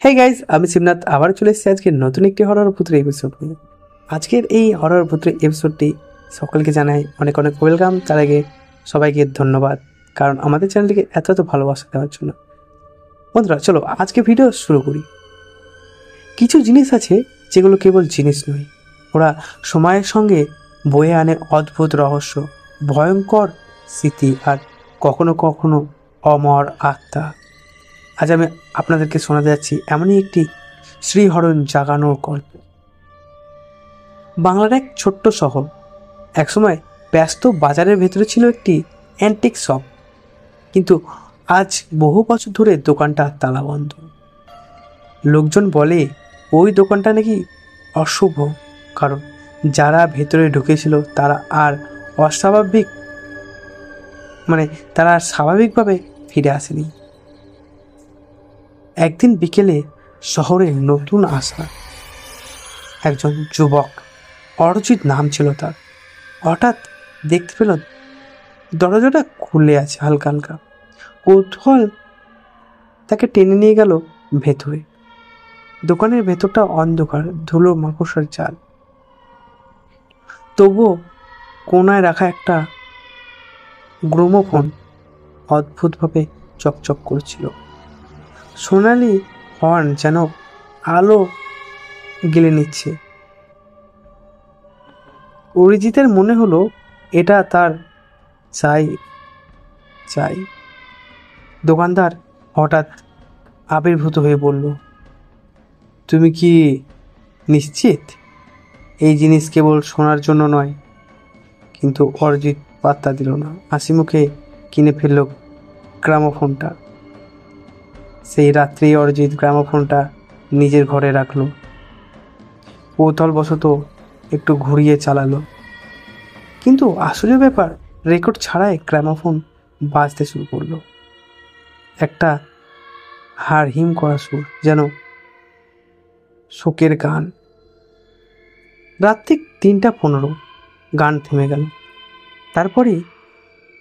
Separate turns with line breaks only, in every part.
Hey guys, আমি শিবনাথ আবার চলে এসেছি আজকে নতুন একটি হরর ভূতের এপিসোড নিয়ে। আজকের এই হরর ভূতের এপিসোডটি সকলকে জানাই অনেক অনেক ওয়েলকাম। তার আগে সবাইকে ধন্যবাদ, কারণ আমাদের চ্যানেলটিকে এত এত ভালোবাসা দেওয়ার জন্য। বন্ধুরা, চলো আজকে ভিডিও শুরু করি। কিছু জিনিস আছে যেগুলো কেবল জিনিস নয়, ওরা সময়ের সঙ্গে বয়ে আনে অদ্ভুত রহস্য, ভয়ঙ্কর স্মৃতি আর কখনো কখনো অমর আত্মা। আজ আমি আপনাদেরকে শোনাতে যাচ্ছি এমনই একটি শ্রীহরণ জাগানোর গল্প। বাংলার এক ছোট্ট শহর, একসময় ব্যস্ত বাজারের ভেতরে ছিল একটি অ্যান্টিক শপ, কিন্তু আজ বহু বছর ধরে দোকানটা তালাবন্ধ। লোকজন বলে ওই দোকানটা নাকি অশুভ, কারণ যারা ভেতরে ঢুকেছিল তারা আর অস্বাভাবিক তারা আর স্বাভাবিকভাবে ফিরে আসেনি। একদিন বিকেলে শহরে নতুন আসা একজন যুবক, অরিজিৎ নাম ছিল তার, হঠাৎ দেখতে পেল দরজাটা খুলে আছে হালকা হালকা। কৌতূহল তাকে টেনে নিয়ে গেল ভেতরে। দোকানের ভেতরটা অন্ধকার, ধুলো মাকড়সার জাল, তবুও কোনায় রাখা একটা গ্রামোফোন অদ্ভুতভাবে চকচক করছিল। সোনালি হর্ন যেন আলো গেলে নিচ্ছে। অরিজিতের মনে হলো এটা তার চাই চাই। দোকানদার হঠাৎ আবির্ভূত হয়ে বলল, তুমি কি নিশ্চিত এই জিনিস কেবল শোনার জন্য নয়? কিন্তু অরিজিৎ পাত্তা দিল না, হাসি মুখে কিনে ফেলল গ্রামোফোনটা। সেই রাত্রেই অরিজিৎ গ্রামোফোনটা নিজের ঘরে রাখলো। কৌতূহলবশত একটু ঘুরিয়ে চালালো, কিন্তু আশ্চর্য ব্যাপার, রেকর্ড ছাড়াই গ্রামোফোন বাজতে শুরু করলো। একটা হাড় হিম করা সুর, যেন শোকের গান। রাত ঠিক 3:15 গান থেমে গেল। তারপরে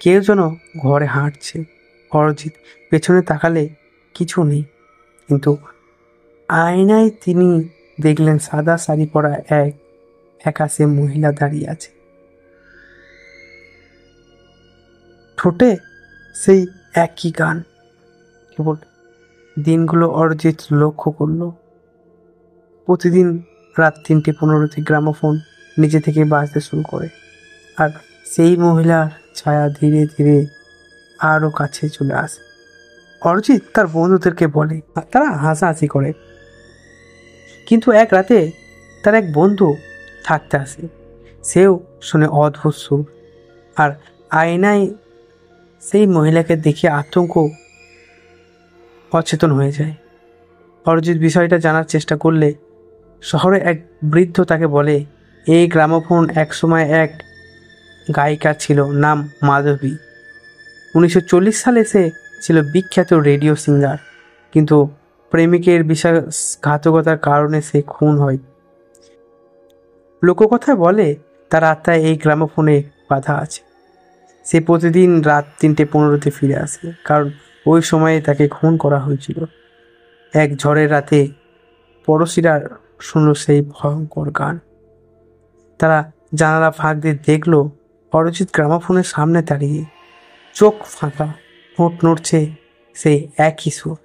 কেউ যেন ঘরে হাঁটছে। অরিজিৎ পেছনে তাকালে কিছু নেই, কিন্তু আয়নায় তিনি দেখলেন সাদা শাড়ি পরা এক ফ্যাকাশে মহিলা দাঁড়িয়ে আছে। ঠোঁটে সেই একই গান। কেবল দিনগুলো অরিজিৎ লক্ষ্য করল, প্রতিদিন রাত 3:15 গ্রামোফোন নিজে থেকে বাজতে শুরু করে, আর সেই মহিলার ছায়া ধীরে ধীরে আরও কাছে চলে আসে। অরিজিৎ তার বন্ধুদেরকে বলে, তারা হাসাহাসি করে। কিন্তু এক রাতে তার এক বন্ধু থাকতে আসে। সেও শুনে অদ্ভুত সুর, আর আয়নায় সেই মহিলাকে দেখে আতঙ্ক অচেতন হয়ে যায়। অরিজিৎ বিষয়টা জানার চেষ্টা করলে শহরে এক বৃদ্ধ তাকে বলে, এই গ্রামোফোন একসময় এক গায়িকা ছিল, নাম মাধবী। 1940 সালে সে ছিল বিখ্যাত রেডিও সিঙ্গার, কিন্তু প্রেমিকের বিশ্বাসঘাতকতার কারণে সে খুন হয়। লোককথায় বলে তার আত্মায় এই গ্রামোফোনে বাধা আছে। সে প্রতিদিন রাত 3:15 ফিরে আসে, কারণ ওই সময়ে তাকে খুন করা হয়েছিল। এক ঝড়ের রাতে পড়শিরা শুনল সেই ভয়ঙ্কর গান। তারা জানালা ফাঁক দিয়ে দেখল অরিজিৎ গ্রামোফোনের সামনে দাঁড়িয়ে, চোখ ফাঁকা, ঠোঁট নড়ছে সেই একই সুর।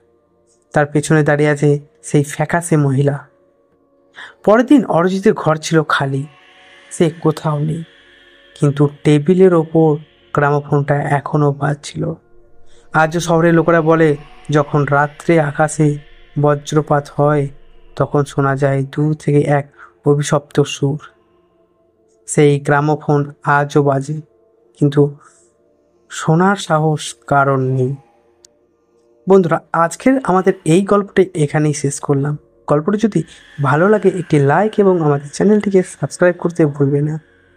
তার পেছনে দাঁড়িয়ে আছে সেই ফ্যাকাশে মহিলা। পরের দিন অরিজিতের ঘর ছিল খালি, সে কোথাও নেই, কিন্তু টেবিলের ওপর গ্রামোফোনটা এখনও বাজছিল। আজও শহরের লোকেরা বলে, যখন রাত্রে আকাশে বজ্রপাত হয় তখন শোনা যায় দূর থেকে এক অভিশপ্ত সুর। সেই গ্রামোফোন আজও বাজে, কিন্তু শোনার সাহস কারণ নেই। বন্ধুরা, আজকের আমাদের এই গল্পটি এখানেই শেষ করলাম। গল্পটি যদি ভালো লাগে একটি লাইক এবং আমাদের চ্যানেলটিকে সাবস্ক্রাইব করতে ভুলবে না।